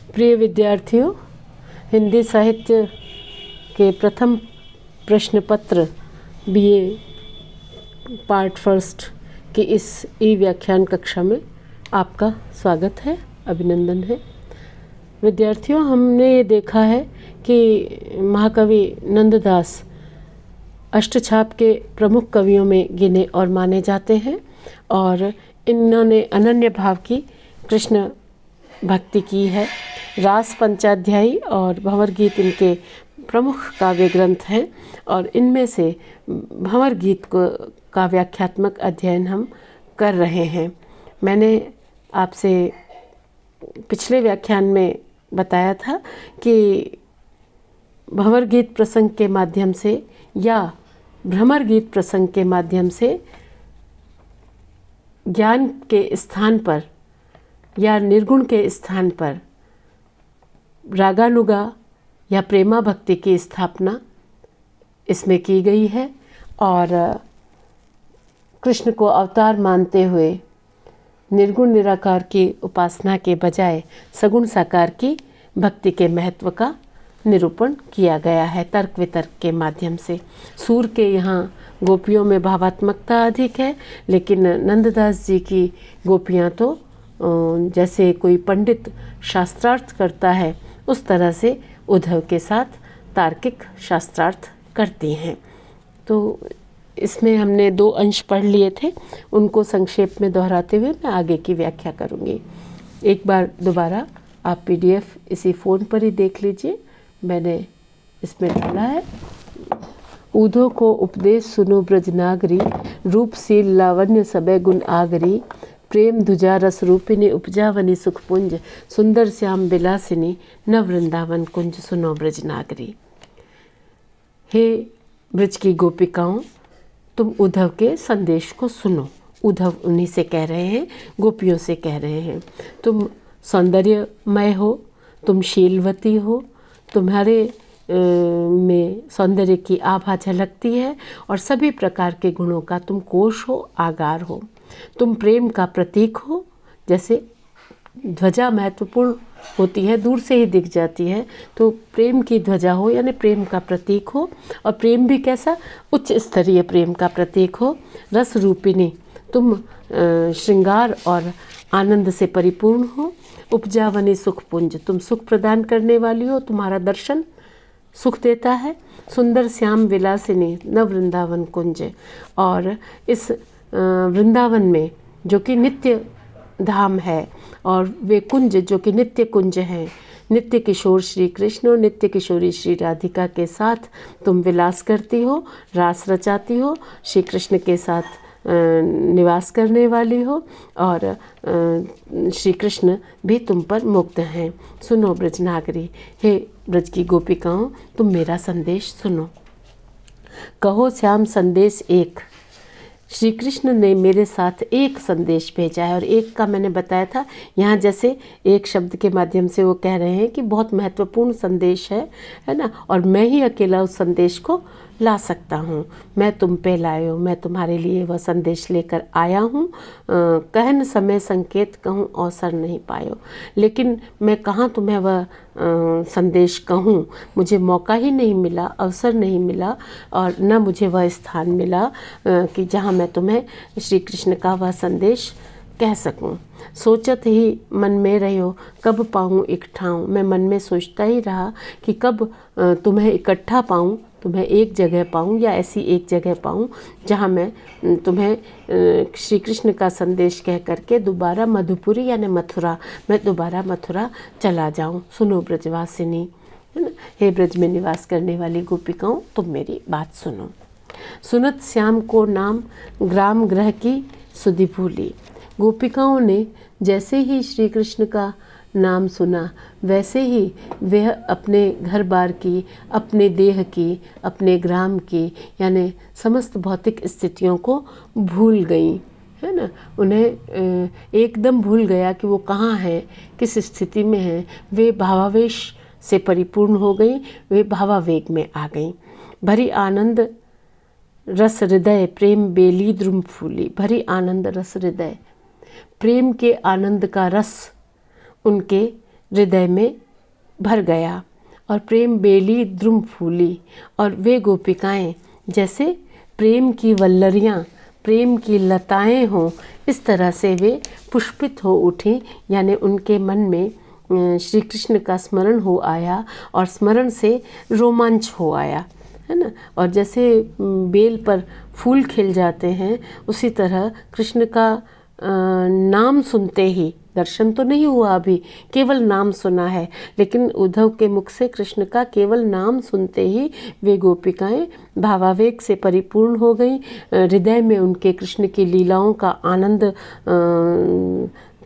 प्रिय विद्यार्थियों, हिंदी साहित्य के प्रथम प्रश्न पत्र बीए पार्ट फर्स्ट की इस ई व्याख्यान कक्षा में आपका स्वागत है, अभिनंदन है। विद्यार्थियों, हमने ये देखा है कि महाकवि नंददास अष्टछाप के प्रमुख कवियों में गिने और माने जाते हैं और इन्होंने अनन्य भाव की कृष्ण भक्ति की है। रास पंचाध्यायी और भंवर गीत इनके प्रमुख काव्य ग्रंथ हैं और इनमें से भंवर गीत का व्याख्यात्मक अध्ययन हम कर रहे हैं। मैंने आपसे पिछले व्याख्यान में बताया था कि भंवर गीत प्रसंग के माध्यम से या भ्रमर गीत प्रसंग के माध्यम से ज्ञान के स्थान पर या निर्गुण के स्थान पर रागानुगा या प्रेमा भक्ति की स्थापना इसमें की गई है और कृष्ण को अवतार मानते हुए निर्गुण निराकार की उपासना के बजाय सगुण साकार की भक्ति के महत्व का निरूपण किया गया है तर्क वितर्क के माध्यम से। सूर के यहाँ गोपियों में भावात्मकता अधिक है, लेकिन नंददास जी की गोपियाँ तो जैसे कोई पंडित शास्त्रार्थ करता है उस तरह से उद्धव के साथ तार्किक शास्त्रार्थ करती हैं। तो इसमें हमने 2 अंश पढ़ लिए थे, उनको संक्षेप में दोहराते हुए मैं आगे की व्याख्या करूँगी। एक बार दोबारा आप पीडीएफ इसी फ़ोन पर ही देख लीजिए, मैंने इसमें डाला है। ऊधो को उपदेश सुनो ब्रजनागरी, रूपशील लावण्य सबे गुण आगरी, प्रेम धुजा रस रूपिनी उपजावनी सुखपुंज, सुंदर श्याम विलासिनी न वृंदावन कुंज, सुनो ब्रजनागरी। हे ब्रज की गोपिकाओं, तुम उद्धव के संदेश को सुनो। उद्धव उन्हीं से कह रहे हैं, गोपियों से कह रहे हैं। तुम सौंदर्यमय हो, तुम शीलवती हो, तुम्हारे में सौंदर्य की आभा झलकती है और सभी प्रकार के गुणों का तुम कोश हो, आगार हो। तुम प्रेम का प्रतीक हो, जैसे ध्वजा महत्वपूर्ण होती है, दूर से ही दिख जाती है, तो प्रेम की ध्वजा हो यानी प्रेम का प्रतीक हो। और प्रेम भी कैसा, उच्च स्तरीय प्रेम का प्रतीक हो। रस रूपिणी, तुम श्रृंगार और आनंद से परिपूर्ण हो। उपजावनी सुखपुंज, तुम सुख प्रदान करने वाली हो, तुम्हारा दर्शन सुख देता है। सुंदर श्याम विलासिनी न वृंदावन कुंज, और इस वृंदावन में जो कि नित्य धाम है और वे कुंज जो कि नित्य कुंज हैं, नित्य किशोर श्री कृष्ण और नित्य किशोरी श्री राधिका के साथ तुम विलास करती हो, रास रचाती हो, श्री कृष्ण के साथ निवास करने वाली हो और श्री कृष्ण भी तुम पर मुग्ध हैं। सुनो ब्रजनागरी, हे ब्रज की गोपिकाओं, तुम मेरा संदेश सुनो। कहो श्याम संदेश एक, श्री कृष्ण ने मेरे साथ एक संदेश भेजा है। और एक का मैंने बताया था, यहाँ जैसे एक शब्द के माध्यम से वो कह रहे हैं कि बहुत महत्वपूर्ण संदेश है ना, और मैं ही अकेला उस संदेश को ला सकता हूँ। मैं तुम पे लायो, मैं तुम्हारे लिए वह संदेश लेकर आया हूँ। कहन समय संकेत कहूँ अवसर नहीं पायो, लेकिन मैं कहाँ तुम्हें वह संदेश कहूँ, मुझे मौका ही नहीं मिला, अवसर नहीं मिला और न मुझे वह स्थान मिला कि जहाँ मैं तुम्हें श्री कृष्ण का वह संदेश कह सकूं। सोचत ही मन में रहो कब पाऊँ एक ठाऊँ, मैं मन में सोचता ही रहा कि कब तुम्हें इकट्ठा पाऊँ, तुम्हें एक जगह पाऊँ या ऐसी एक जगह पाऊँ जहाँ मैं तुम्हें श्री कृष्ण का संदेश कह करके दोबारा मधुपुरी यानी मथुरा, मैं दोबारा मथुरा चला जाऊँ। सुनो ब्रजवासिनी, है ना, हे ब्रज में निवास करने वाली गोपिकाओं, तुम मेरी बात सुनो। सुनत श्याम को नाम ग्राम ग्रह की सुधि भूली। गोपिकाओं ने जैसे ही श्री कृष्ण का नाम सुना वैसे ही वह अपने घर बार की, अपने देह की, अपने ग्राम की यानी समस्त भौतिक स्थितियों को भूल गई, है ना। उन्हें एकदम भूल गया कि वो कहाँ हैं, किस स्थिति में हैं। वे भावावेश से परिपूर्ण हो गई, वे भावावेग में आ गई। भरी आनंद रस हृदय प्रेम बेली द्रुम फूली। भरी आनंद रस हृदय, प्रेम के आनंद का रस उनके हृदय में भर गया और प्रेम बेली द्रुम फूली, और वे गोपिकाएं जैसे प्रेम की वल्लरियां, प्रेम की लताएं हों, इस तरह से वे पुष्पित हो उठी। यानी उनके मन में श्री कृष्ण का स्मरण हो आया और स्मरण से रोमांच हो आया, है ना। और जैसे बेल पर फूल खिल जाते हैं, उसी तरह कृष्ण का नाम सुनते ही, दर्शन तो नहीं हुआ अभी, केवल नाम सुना है, लेकिन उद्धव के मुख से कृष्ण का केवल नाम सुनते ही वे गोपिकाएं भावावेग से परिपूर्ण हो गईं। हृदय में उनके कृष्ण की लीलाओं का आनंद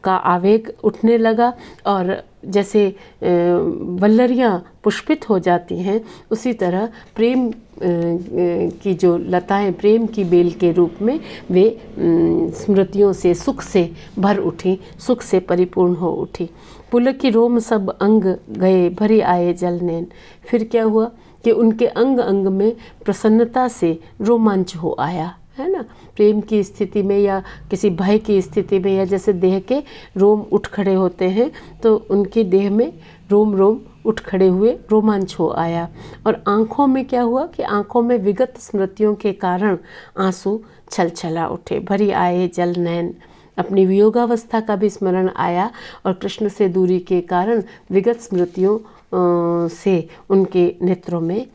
का आवेग उठने लगा, और जैसे वल्लरियाँ पुष्पित हो जाती हैं, उसी तरह प्रेम की जो लताएं प्रेम की बेल के रूप में वे स्मृतियों से, सुख से भर उठी, सुख से परिपूर्ण हो उठी। पुलकी रोम सब अंग गए, भरी आए जल नैन। फिर क्या हुआ कि उनके अंग अंग में प्रसन्नता से रोमांच हो आया, है ना। प्रेम की स्थिति में या किसी भय की स्थिति में, या जैसे देह के रोम उठ खड़े होते हैं, तो उनकी देह में रोम रोम उठ खड़े हुए, रोमांच हो आया। और आँखों में क्या हुआ कि आँखों में विगत स्मृतियों के कारण आंसू छलछला उठे। भरी आए जल नैन, अपनी वियोगावस्था का भी स्मरण आया, और कृष्ण से दूरी के कारण विगत स्मृतियों से उनके नेत्रों में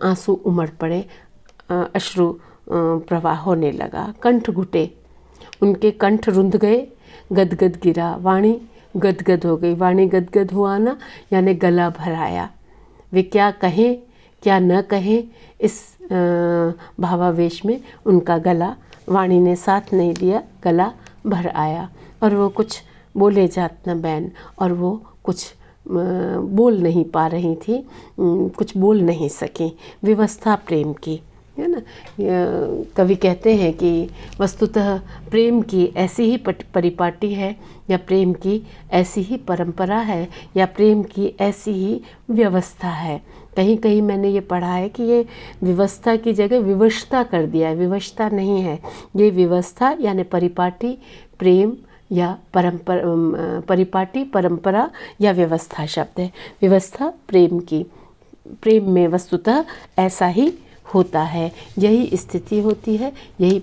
आंसू उमड़ पड़े, अश्रु प्रवाह होने लगा। कंठ घुटे, उनके कंठ रुंध गए, गदगद गिरा, वाणी गदगद हो गई। वाणी गदगद हुआ ना, यानी गला भर आया। वे क्या कहें क्या न कहें, इस भावावेश में उनका गला, वाणी ने साथ नहीं दिया, गला भर आया, और वो कुछ बोले जात न बैन, और वो कुछ बोल नहीं पा रही थी, कुछ बोल नहीं सकी। विवस्था प्रेम की, है ना। कवि कहते हैं कि वस्तुतः प्रेम की ऐसी ही परिपाटी है, या प्रेम की ऐसी ही परंपरा है, या प्रेम की ऐसी ही व्यवस्था है। कहीं कहीं मैंने ये पढ़ा है कि ये व्यवस्था की जगह विवशता कर दिया है। विवशता नहीं है, ये व्यवस्था यानी परिपाटी प्रेम या परिपाटी परंपरा या व्यवस्था शब्द है। व्यवस्था प्रेम की, प्रेम में वस्तुतः ऐसा ही होता है, यही स्थिति होती है, यही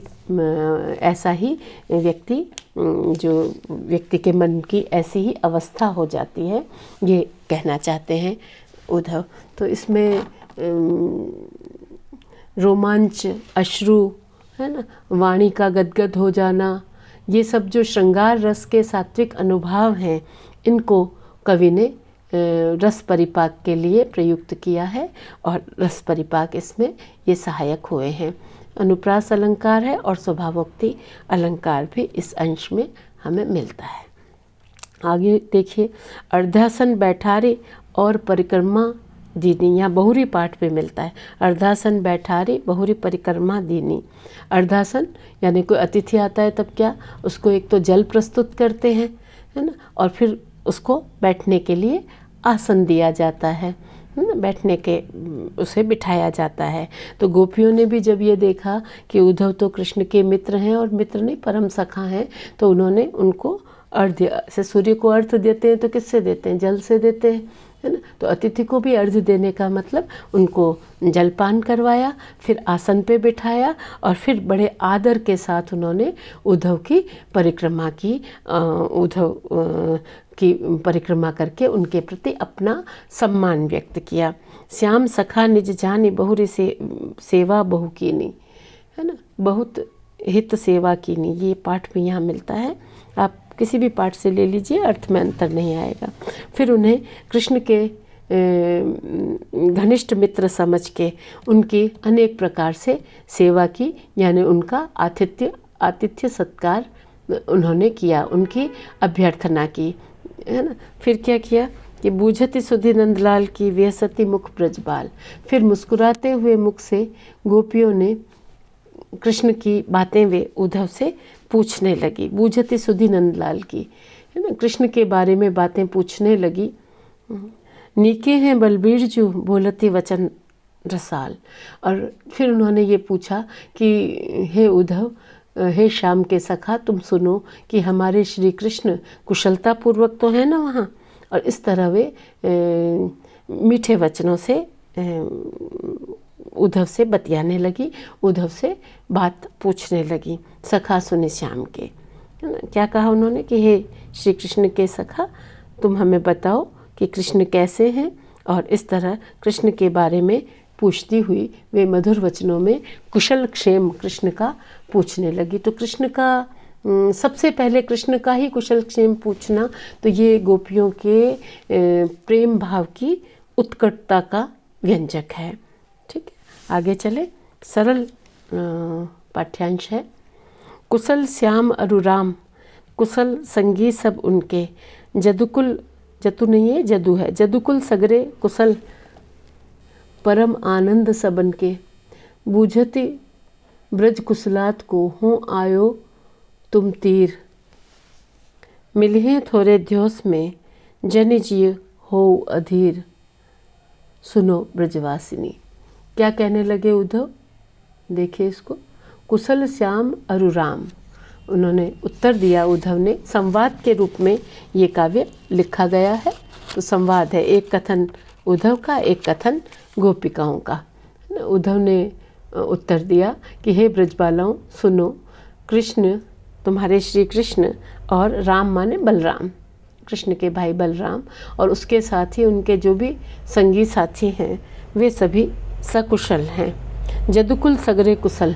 ऐसा ही व्यक्ति, जो व्यक्ति के मन की ऐसी ही अवस्था हो जाती है, ये कहना चाहते हैं उद्धव। तो इसमें रोमांच, अश्रु, है ना, वाणी का गदगद हो जाना, ये सब जो श्रृंगार रस के सात्विक अनुभव हैं, इनको कवि ने रस परिपाक के लिए प्रयुक्त किया है, और रस परिपाक इसमें ये सहायक हुए हैं। अनुप्रास अलंकार है और स्वभावोक्ति अलंकार भी इस अंश में हमें मिलता है। आगे देखिए, अर्धासन बैठारे और परिक्रमा दीनी, यहाँ बहुरी पाठ पे मिलता है। अर्धासन बैठारे बहुरी परिक्रमा दीनी। अर्धासन यानी कोई अतिथि आता है तब क्या, उसको एक तो जल प्रस्तुत करते हैं, है ना, और फिर उसको बैठने के लिए आसन दिया जाता है, बैठने के उसे बिठाया जाता है। तो गोपियों ने भी जब ये देखा कि उद्धव तो कृष्ण के मित्र हैं, और मित्र नहीं परम सखा हैं, तो उन्होंने उनको अर्घ्य से, सूर्य को अर्घ्य देते हैं तो किससे देते हैं, जल से देते हैं, है ना। तो अतिथि को भी अर्घ्य देने का मतलब उनको जलपान करवाया, फिर आसन पे बिठाया, और फिर बड़े आदर के साथ उन्होंने उद्धव की परिक्रमा की, उद्धव की परिक्रमा करके उनके प्रति अपना सम्मान व्यक्त किया। श्याम सखा निज जानी बहुरी से सेवा बहु कीनी, है ना, बहुत हित सेवा कीनी, ये पाठ भी यहाँ मिलता है। आप किसी भी पाठ से ले लीजिए, अर्थ में अंतर नहीं आएगा। फिर उन्हें कृष्ण के घनिष्ठ मित्र समझ के उनकी अनेक प्रकार से सेवा की, यानी उनका आतिथ्य सत्कार उन्होंने किया, उनकी अभ्यर्थना की, है ना। फिर क्या किया कि बूझती सुधि नंदलाल की व्यसती मुख ब्रजबाल। फिर मुस्कुराते हुए मुख से गोपियों ने कृष्ण की बातें वे उद्धव से पूछने लगी। बूझती सुधि नंदलाल की, है ना, कृष्ण के बारे में बातें पूछने लगी। नीके हैं बलबीर जो बोलती वचन रसाल। और फिर उन्होंने ये पूछा कि हे उद्धव, हे श्याम के सखा, तुम सुनो कि हमारे श्री कृष्ण कुशलता पूर्वक तो है ना वहाँ, और इस तरह वे मीठे वचनों से उद्धव से बतियाने लगी, उद्धव से बात पूछने लगी। सखा सुने श्याम के, है ना। क्या कहा उन्होंने कि हे श्री कृष्ण के सखा, तुम हमें बताओ कि कृष्ण कैसे हैं। और इस तरह कृष्ण के बारे में पूछती हुई वे मधुर वचनों में कुशल क्षेम कृष्ण का पूछने लगी। तो कृष्ण का सबसे पहले कृष्ण का ही कुशल क्षेम पूछना, तो ये गोपियों के प्रेम भाव की उत्कटता का व्यंजक है। ठीक है, आगे चले। सरल पाठ्यांश है। कुशल श्याम अरुराम, कुशल संगी सब उनके, जदुकुल, जतु नहीं है जदु है, जदुकुल सगरे कुशल, परम आनंद सबन के, बूझति ब्रज कुशलात को हों आयो तुम तीर, मिलहे थोड़े ध्योस में जन जिय हो अधीर, सुनो ब्रजवासिनी। क्या कहने लगे उद्धव, देखिए इसको। कुशल श्याम अरुराम, उन्होंने उत्तर दिया उद्धव ने। संवाद के रूप में ये काव्य लिखा गया है। तो संवाद है, एक कथन उद्धव का, एक कथन गोपिकाओं का। उद्धव ने उत्तर दिया कि हे ब्रजबालाओं सुनो, कृष्ण तुम्हारे श्री कृष्ण और राम माने बलराम, कृष्ण के भाई बलराम, और उसके साथ ही उनके जो भी संगी साथी हैं वे सभी सकुशल हैं। जदुकुल सगरे कुशल,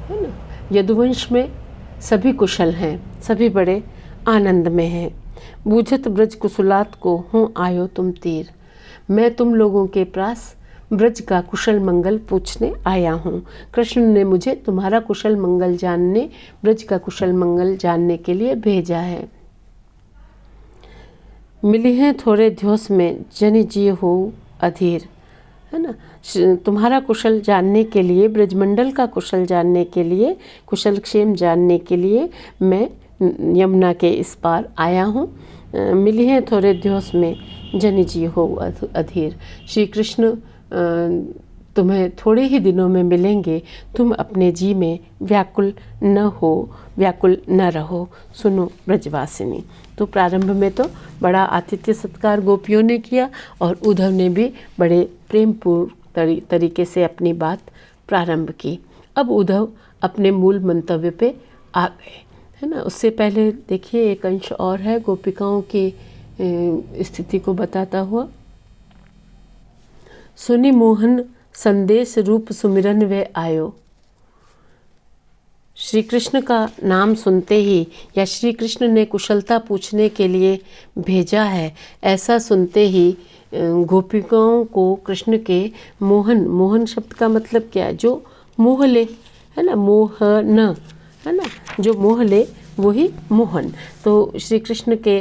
है ना। यदुवंश में सभी कुशल हैं, सभी बड़े आनंद में हैं। बूझत ब्रज कुशलात को हूँ आयो तुम तीर, मैं तुम लोगों के पास ब्रज का कुशल मंगल पूछने आया हूँ। कृष्ण ने मुझे तुम्हारा कुशल मंगल जानने, ब्रज का कुशल मंगल जानने के लिए भेजा है। मिली हैं थोड़े ध्योस में जन जिय हो अधीर, है ना। तुम्हारा कुशल जानने के लिए, ब्रजमंडल का कुशल जानने के लिए, कुशल क्षेम जानने के लिए मैं यमुना के इस पार आया हूँ। मिली हैं थोड़े ध्योस में जन जिय हो अधीर, श्री कृष्ण तुम्हें थोड़े ही दिनों में मिलेंगे, तुम अपने जी में व्याकुल न हो, व्याकुल न रहो, सुनो ब्रजवासिनी। तो प्रारंभ में तो बड़ा आतिथ्य सत्कार गोपियों ने किया और उद्धव ने भी बड़े प्रेमपूर्ण तरीके से अपनी बात प्रारंभ की। अब उद्धव अपने मूल मंतव्य पे आ गए, है ना। उससे पहले देखिए एक अंश और है गोपिकाओं की स्थिति को बताता हुआ। सुनि मोहन संदेश रूप सुमिरन वे आयो, श्री कृष्ण का नाम सुनते ही या श्री कृष्ण ने कुशलता पूछने के लिए भेजा है, ऐसा सुनते ही गोपिकाओं को कृष्ण के मोहन, मोहन शब्द का मतलब क्या है, जो मोह ले, है ना, मोहन, है ना, जो मोह ले वही मोहन। तो श्री कृष्ण के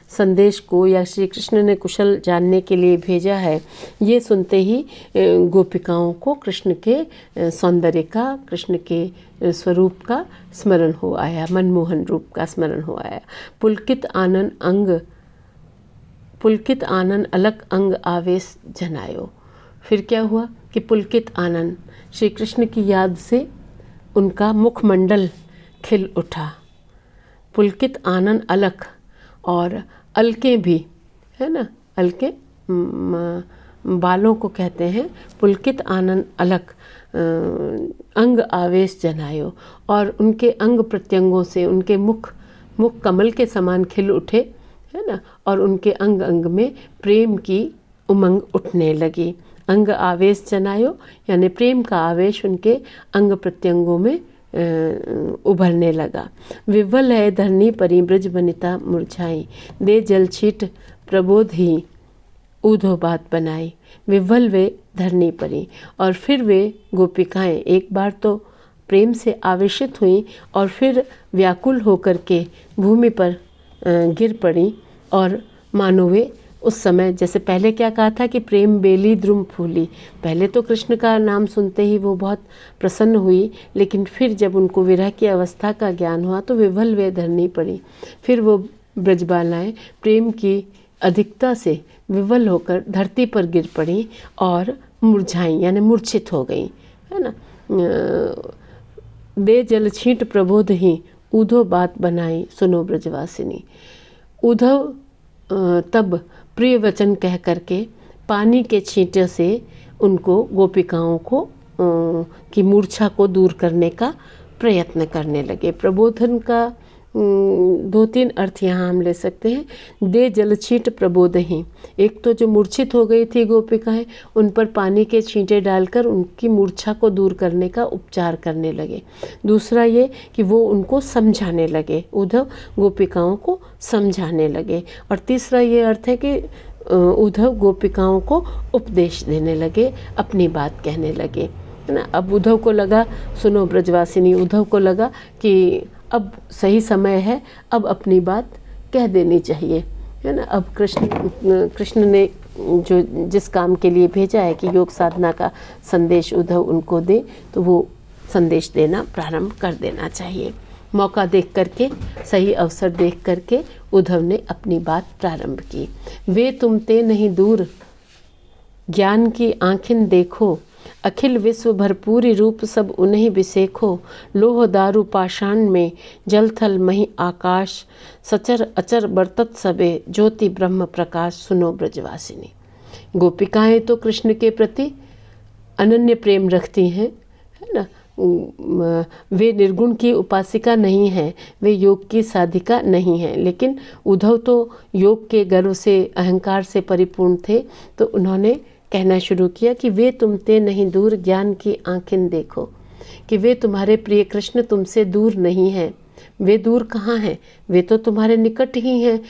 संदेश को या श्री कृष्ण ने कुशल जानने के लिए भेजा है, ये सुनते ही गोपिकाओं को कृष्ण के सौंदर्य का, कृष्ण के स्वरूप का स्मरण हो आया, मनमोहन रूप का स्मरण हो आया। पुलकित आनन अंग, पुलकित आनन अलक अंग आवेश जनायो। फिर क्या हुआ कि पुलकित आनन, श्री कृष्ण की याद से उनका मुखमंडल खिल उठा। पुलकित आनन अलक, और अलके भी, है ना, अलके बालों को कहते हैं। पुलकित आनन अलक अंग आवेश जनायो, और उनके अंग प्रत्यंगों से उनके मुख कमल के समान खिल उठे, है ना, और उनके अंग अंग में प्रेम की उमंग उठने लगी। अंग आवेश जनायो यानी प्रेम का आवेश उनके अंग प्रत्यंगों में उभरने लगा। विवल है धरनी परी ब्रज वनिता मुरझाई, दे जल छीट प्रबोध ही ऊधो बात बनाई। विवल वे धरनी परी, और फिर वे गोपिकाएं एक बार तो प्रेम से आवेशित हुई और फिर व्याकुल होकर के भूमि पर गिर पड़ी, और मानो वे उस समय, जैसे पहले क्या कहा था कि प्रेम बेली द्रुम फूली, पहले तो कृष्ण का नाम सुनते ही वो बहुत प्रसन्न हुई, लेकिन फिर जब उनको विरह की अवस्था का ज्ञान हुआ तो विवल वे धरनी पड़ी। फिर वो ब्रजबालाएं प्रेम की अधिकता से विवल होकर धरती पर गिर पड़ी और मुरझाई यानी मूर्छित हो गई, है ना। दे जल छींट प्रबोध ही ऊधो बात बनाई, सुनो ब्रजवासिनी। उद्धव तब प्रिय वचन कह करके पानी के छींटे से उनको गोपिकाओं को की मूर्छा को दूर करने का प्रयत्न करने लगे। प्रबोधन का 2-3 अर्थ यहाँ हम ले सकते हैं। दे जल छींट प्रबोधही, एक तो जो मूर्छित हो गई थी गोपिकाएं, उन पर पानी के छींटे डालकर उनकी मूर्छा को दूर करने का उपचार करने लगे। दूसरा ये कि वो उनको समझाने लगे, उद्धव गोपिकाओं को समझाने लगे। और तीसरा ये अर्थ है कि उद्धव गोपिकाओं को उपदेश देने लगे, अपनी बात कहने लगे, है ना। अब उद्धव को लगा, सुनो ब्रजवासिनी, उद्धव को लगा कि अब सही समय है, अब अपनी बात कह देनी चाहिए, है ना। अब कृष्ण ने जो जिस काम के लिए भेजा है कि योग साधना का संदेश उद्धव उनको दे, तो वो संदेश देना प्रारंभ कर देना चाहिए। मौका देख करके, सही अवसर देख करके उद्धव ने अपनी बात प्रारंभ की। वे तुम ते नहीं दूर, ज्ञान की आँखिन देखो, अखिल विश्व भरपूरी रूप सब उन्हीं बिसेखो, लोह दारू पाषाण में जल थल मही आकाश, सचर अचर बरतत सबे ज्योति ब्रह्म प्रकाश, सुनो ब्रजवासिनी। गोपिकाएं तो कृष्ण के प्रति अनन्य प्रेम रखती हैं, है ना। वे निर्गुण की उपासिका नहीं हैं, वे योग की साधिका नहीं हैं, लेकिन उद्धव तो योग के गर्व से, अहंकार से परिपूर्ण थे, तो उन्होंने कहना शुरू किया कि वे तुम ते नहीं दूर, ज्ञान की आँखिन देखो, कि वे तुम्हारे प्रिय कृष्ण तुमसे दूर नहीं हैं। वे दूर कहाँ हैं, वे तो तुम्हारे निकट ही हैं।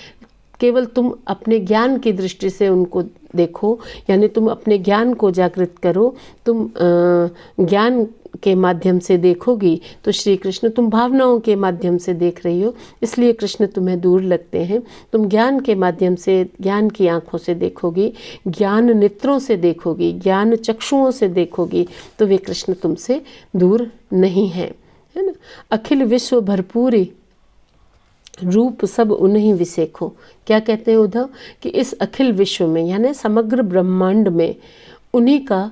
केवल तुम अपने ज्ञान की दृष्टि से उनको देखो, यानी तुम अपने ज्ञान को जागृत करो। तुम ज्ञान के माध्यम से देखोगी तो श्री कृष्ण, तुम भावनाओं के माध्यम से देख रही हो, इसलिए कृष्ण तुम्हें दूर लगते हैं। तुम ज्ञान के माध्यम से, ज्ञान की आँखों से देखोगी, ज्ञान नेत्रों से देखोगी, ज्ञान चक्षुओं से देखोगी, तो वे कृष्ण तुमसे दूर नहीं हैं, है ना। अखिल विश्व भरपूरी रूप सब उन्हीं विसेखो। क्या कहते हैं उद्धव कि इस अखिल विश्व में, यानी समग्र ब्रह्मांड में उन्हीं का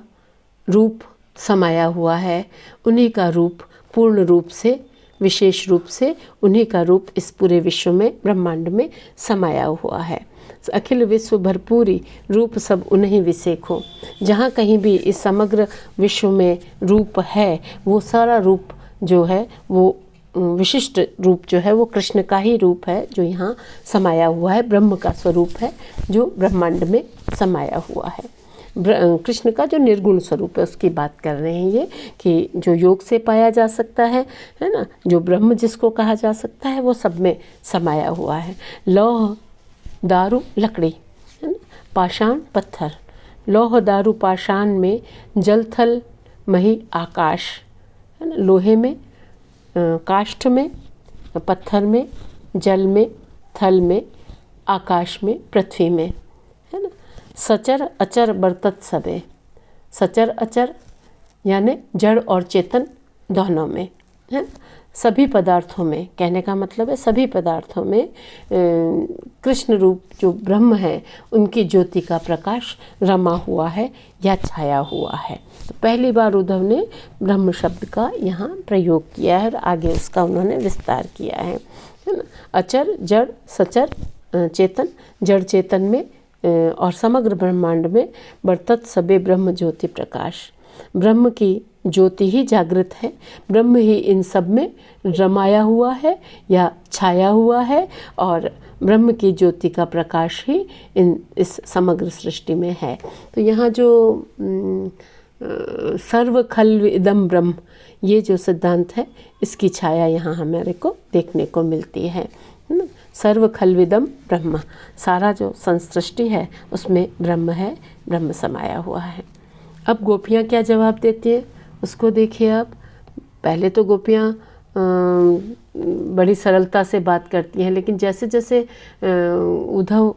रूप समाया हुआ है, उन्हीं का रूप पूर्ण रूप से, विशेष रूप से उन्हीं का रूप इस पूरे विश्व में, ब्रह्मांड में समाया हुआ है। अखिल विश्व भरपूरी रूप सब उन्हीं विसेखो। जहाँ कहीं भी इस समग्र विश्व में रूप है, वो सारा रूप जो है, वो विशिष्ट रूप जो है, वो कृष्ण का ही रूप है जो यहाँ समाया हुआ है, ब्रह्म का स्वरूप है जो ब्रह्मांड में समाया हुआ है। कृष्ण का जो निर्गुण स्वरूप है उसकी बात कर रहे हैं ये, कि जो योग से पाया जा सकता है ना, जो ब्रह्म जिसको कहा जा सकता है, वो सब में समाया हुआ है। लौह दारू लकड़ी, है ना, पाषाण पत्थर, लौह दारू पाषाण में जल थल मही आकाश, है ना, लोहे में, काष्ठ में, पत्थर में, जल में, थल में, आकाश में, पृथ्वी में, है ना। सचर अचर बरतत सबे, सचर अचर यानी जड़ और चेतन दोनों में, है, सभी पदार्थों में, कहने का मतलब है सभी पदार्थों में कृष्ण रूप जो ब्रह्म है, उनकी ज्योति का प्रकाश रमा हुआ है या छाया हुआ है। तो पहली बार उद्धव ने ब्रह्म शब्द का यहाँ प्रयोग किया है और आगे उसका उन्होंने विस्तार किया है ना। अचर जड़ सचर चेतन, जड़ चेतन में और समग्र ब्रह्मांड में बरतत सबे ब्रह्म ज्योति प्रकाश, ब्रह्म की ज्योति ही जागृत है, ब्रह्म ही इन सब में रमाया हुआ है या छाया हुआ है, और ब्रह्म की ज्योति का प्रकाश ही इस समग्र सृष्टि में है। तो यहाँ जो सर्व खल्व इदम ब्रह्म, ये जो सिद्धांत है, इसकी छाया यहाँ हमारे को देखने को मिलती है ना। सर्व खल्विदम ब्रह्म, सारा जो संसृष्टि है उसमें ब्रह्म है, ब्रह्म समाया हुआ है। अब गोपियाँ क्या जवाब देती हैं उसको देखिए आप। पहले तो गोपियाँ बड़ी सरलता से बात करती हैं, लेकिन जैसे जैसे उद्धव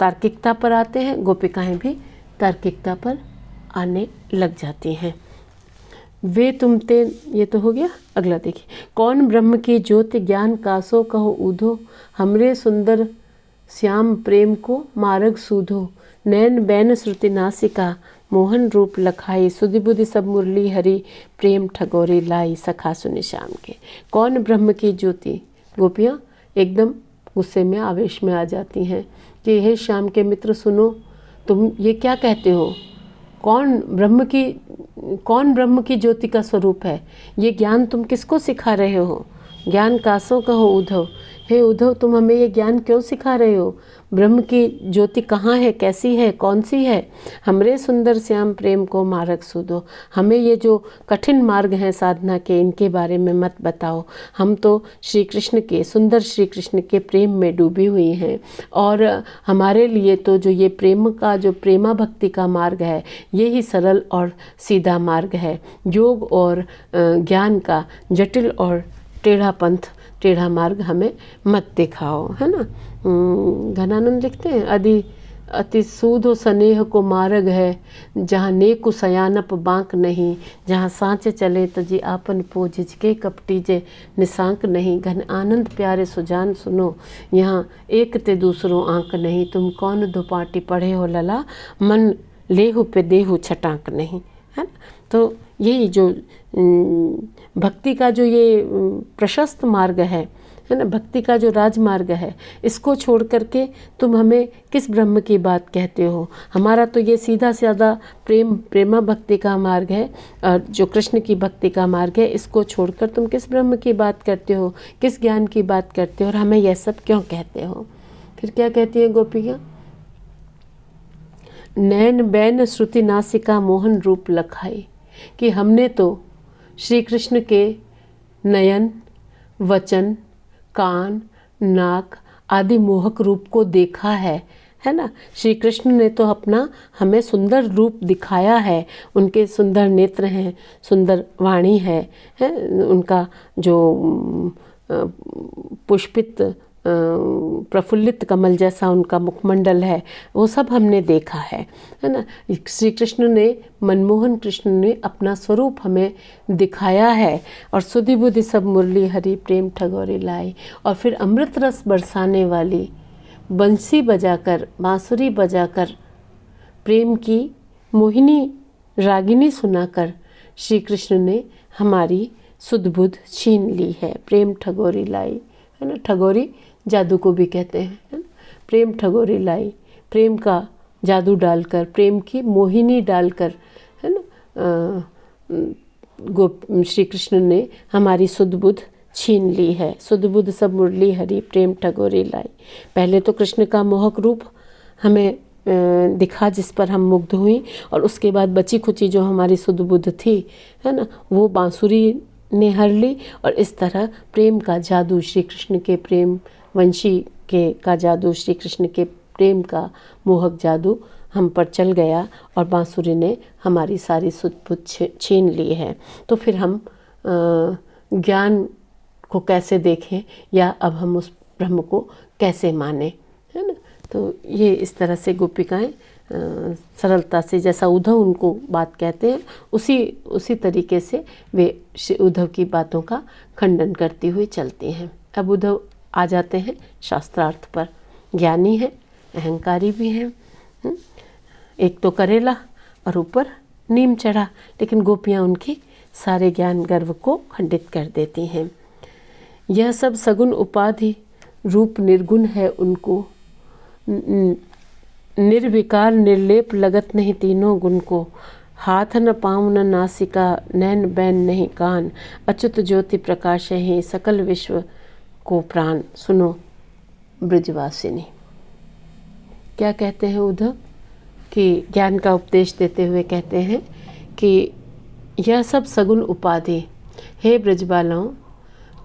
तार्किकता पर आते हैं, गोपिकाएं भी तार्किकता पर आने लग जाती हैं। वे तुम ते, ये तो हो गया। अगला देखिए, कौन ब्रह्म की ज्योति ज्ञान कासो कहो ऊधो, हमरे सुंदर श्याम प्रेम को मार्ग सूधो, नैन बैन श्रुति नासिका मोहन रूप लखाई, सुधि बुद्धि सब मुरली हरि प्रेम ठगोरी लाई, सखा सुनि श्याम के। कौन ब्रह्म की ज्योति? गोपियाँ एकदम गुस्से में आवेश में आ जाती हैं कि हे श्याम के मित्र सुनो, तुम ये क्या कहते हो? कौन ब्रह्म की ज्योति का स्वरूप है? ये ज्ञान तुम किसको सिखा रहे हो? ज्ञान कासों कहो उद्धव। हे उद्धव, तुम हमें ये ज्ञान क्यों सिखा रहे हो? ब्रह्म की ज्योति कहाँ है, कैसी है, कौन सी है? हमरे सुंदर श्याम प्रेम को मार्ग सुधो। हमें ये जो कठिन मार्ग हैं साधना के, इनके बारे में मत बताओ। हम तो श्री कृष्ण के, सुंदर श्री कृष्ण के प्रेम में डूबी हुई हैं, और हमारे लिए तो जो ये प्रेम का, जो प्रेमा भक्ति का मार्ग है, ये ही सरल और सीधा मार्ग है। योग और ज्ञान का जटिल और टेढ़ा पंथ, टेढ़ा मार्ग हमें मत दिखाओ, है ना। घनानंद लिखते हैं, अति सूधो स्नेह को मार्ग है, जहाँ नेकु सयानप बांक नहीं, जहाँ सांचे चले तजी आपन पोजिज के कपटी जे निशांक नहीं। घन आनंद प्यारे सुजान सुनो, यहाँ एक ते दूसरों आंक नहीं। तुम कौन दुपाटी पढ़े हो लला, मन लेहु पे देहु छटांक नहीं, है ना। तो यही जो भक्ति का जो ये प्रशस्त मार्ग है ना, भक्ति का जो राजमार्ग है, इसको छोड़ करके तुम हमें किस ब्रह्म की बात कहते हो? हमारा तो ये सीधा साधा प्रेमा भक्ति का मार्ग है, और जो कृष्ण की भक्ति का मार्ग है, इसको छोड़कर तुम किस ब्रह्म की बात करते हो, किस ज्ञान की बात करते हो, और हमें यह सब क्यों कहते हो? फिर क्या कहती है गोपियाँ? नैन बैन श्रुति नासिका मोहन रूप लखाई, कि हमने तो श्री कृष्ण के नयन, वचन, कान, नाक आदि मोहक रूप को देखा है ना। श्री कृष्ण ने तो अपना हमें सुंदर रूप दिखाया है। उनके सुंदर नेत्र हैं, सुंदर वाणी है, उनका जो पुष्पित प्रफुल्लित कमल जैसा उनका मुखमंडल है, वो सब हमने देखा है ना। श्री कृष्ण ने, मनमोहन कृष्ण ने अपना स्वरूप हमें दिखाया है। और सुधि बुद्धि सब मुरली हरि प्रेम ठगोरी लाई, और फिर अमृत रस बरसाने वाली बंसी बजाकर, बांसुरी बजाकर, प्रेम की मोहिनी रागिनी सुनाकर श्री कृष्ण ने हमारी सुध बुध छीन ली है। प्रेम ठगोरी लाई, है ना। ठगोरी जादू को भी कहते हैं, है ना। प्रेम ठगोरी लाई, प्रेम का जादू डालकर, प्रेम की मोहिनी डालकर, है ना, श्री कृष्ण ने हमारी सुध बुध छीन ली है। सुध बुध सब मुरली हरि प्रेम ठगोरी लाई। पहले तो कृष्ण का मोहक रूप हमें दिखा, जिस पर हम मुग्ध हुई, और उसके बाद बची खुची जो हमारी सुध बुध थी, है ना, वो बांसुरी ने हर ली। और इस तरह प्रेम का जादू, श्री कृष्ण के प्रेम वंशी का जादू, श्री कृष्ण के प्रेम का मोहक जादू हम पर चल गया, और बांसुरी ने हमारी सारी सुध बुध छीन ली है। तो फिर हम ज्ञान को कैसे देखें, या अब हम उस ब्रह्म को कैसे माने, है ना। तो ये इस तरह से गोपिकाएं सरलता से, जैसा उद्धव उनको बात कहते हैं, उसी तरीके से वे उद्धव की बातों का खंडन करती हुई चलती हैं। अब उद्धव आ जाते हैं शास्त्रार्थ पर। ज्ञानी हैं, अहंकारी भी हैं, एक तो करेला और ऊपर नीम चढ़ा, लेकिन गोपियाँ उनकी सारे ज्ञान गर्व को खंडित कर देती हैं। यह सब सगुण उपाधि रूप निर्गुण है उनको, निर्विकार निर्लेप लगत नहीं तीनों गुण को। हाथ न पाँव न नासिका, नैन बैन नहीं कान, अच्युत ज्योति प्रकाश है सकल विश्व को प्राण। सुनो ब्रजवासिनी, क्या कहते हैं उद्धव? कि ज्ञान का उपदेश देते हुए कहते हैं कि यह सब सगुण उपाधि, हे ब्रजबालाओं,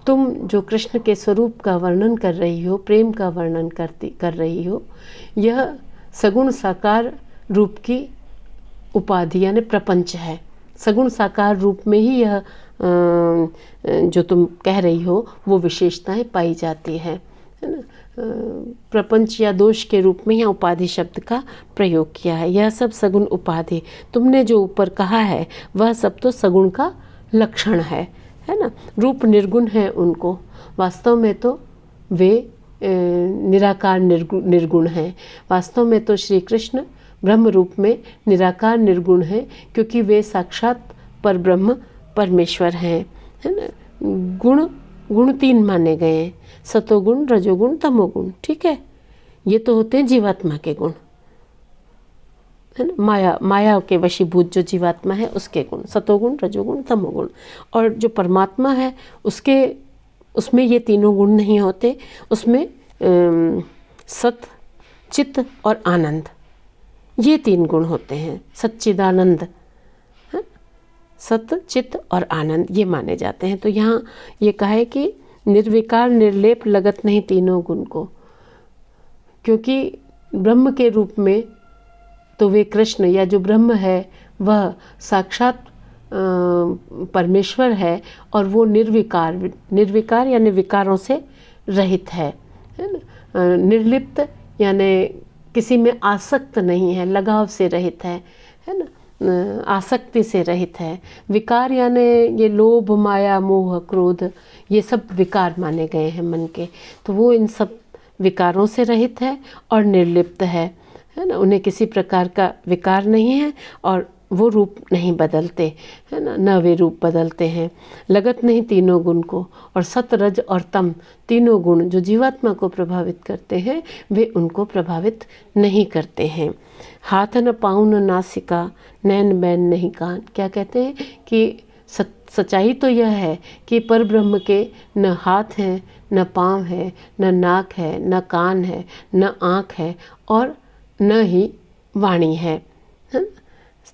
तुम जो कृष्ण के स्वरूप का वर्णन कर रही हो, प्रेम का वर्णन कर रही हो, यह सगुण साकार रूप की उपाधि यानी प्रपंच है। सगुण साकार रूप में ही यह जो तुम कह रही हो वो विशेषताएं पाई जाती है ना। प्रपंच या दोष के रूप में यहाँ उपाधि शब्द का प्रयोग किया है। यह सब सगुण उपाधि, तुमने जो ऊपर कहा है वह सब तो सगुण का लक्षण है ना। रूप निर्गुण है उनको, वास्तव में तो वे निराकार निर्गुण हैं। वास्तव में तो श्री कृष्ण ब्रह्म रूप में निराकार निर्गुण है, क्योंकि वे साक्षात पर ब्रह्म परमेश्वर हैं, है ना। गुण तीन माने गए हैं, सतोगुण, रजोगुण, तमोगुण। ठीक है, ये तो होते हैं जीवात्मा के गुण, है ना, माया के वशीभूत जो जीवात्मा है उसके गुण, सतोगुण, रजोगुण, तमोगुण। और जो परमात्मा है उसमें ये तीनों गुण नहीं होते, उसमें सत, चित्त और आनंद, ये तीन गुण होते हैं। सच्चिदानंद, सत, चित्त और आनंद, ये माने जाते हैं। तो यहाँ ये कहा है कि निर्विकार निर्लेप लगत नहीं तीनों गुण को, क्योंकि ब्रह्म के रूप में तो वे कृष्ण या जो ब्रह्म है वह साक्षात परमेश्वर है, और वो निर्विकार यानी विकारों से रहित है ना। निर्लिप्त यानी किसी में आसक्त नहीं है, लगाव से रहित है ना, आसक्ति से रहित है। विकार यानी ये लोभ, माया, मोह, क्रोध, ये सब विकार माने गए हैं मन के, तो वो इन सब विकारों से रहित है और निर्लिप्त है ना। उन्हें किसी प्रकार का विकार नहीं है और वो रूप नहीं बदलते, है ना, न वे रूप बदलते हैं। लगत नहीं तीनों गुण को, और सत, रज और तम तीनों गुण जो जीवात्मा को प्रभावित करते हैं वे उनको प्रभावित नहीं करते हैं। हाथ न पाँव न नासिका, नैन बैन नहीं कान। क्या कहते हैं कि सच्चाई तो यह है कि पर ब्रह्म के न हाथ है, न पाँव है, न नाक है, न कान है, न आँख है, और न ही वाणी है।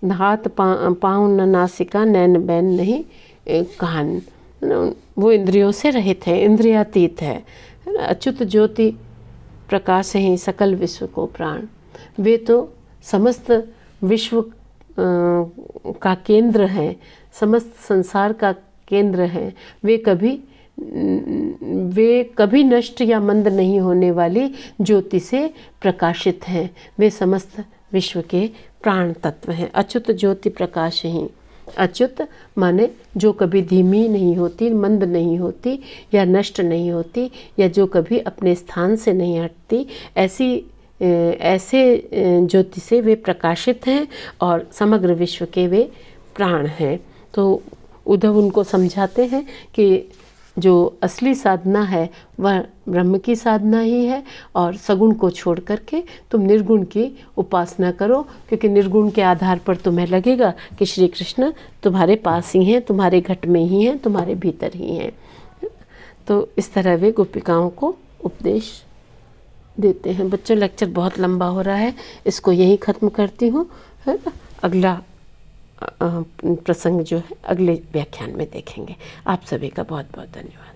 हाथ पाँव न नासिका, नैन बैन नहीं कान, वो इंद्रियों से रहित है, इंद्रियातीत है ना। अच्युत ज्योति प्रकाश ही सकल विश्व को प्राण, वे तो समस्त विश्व का केंद्र हैं, समस्त संसार का केंद्र हैं। वे कभी नष्ट या मंद नहीं होने वाली ज्योति से प्रकाशित हैं। वे समस्त विश्व के प्राण तत्व हैं। अच्युत ज्योति प्रकाश ही, अच्युत माने जो कभी धीमी नहीं होती, मंद नहीं होती या नष्ट नहीं होती, या जो कभी अपने स्थान से नहीं हटती, ऐसे ज्योति से वे प्रकाशित हैं और समग्र विश्व के वे प्राण हैं। तो उद्धव उनको समझाते हैं कि जो असली साधना है वह ब्रह्म की साधना ही है, और सगुण को छोड़ करके तुम निर्गुण की उपासना करो, क्योंकि निर्गुण के आधार पर तुम्हें लगेगा कि श्री कृष्ण तुम्हारे पास ही हैं, तुम्हारे घट में ही हैं, तुम्हारे भीतर ही हैं। तो इस तरह वे गोपिकाओं को उपदेश देते हैं। बच्चों, लेक्चर बहुत लंबा हो रहा है, इसको यहीं ख़त्म करती हूँ, है ना। अगला प्रसंग जो है अगले व्याख्यान में देखेंगे। आप सभी का बहुत बहुत धन्यवाद।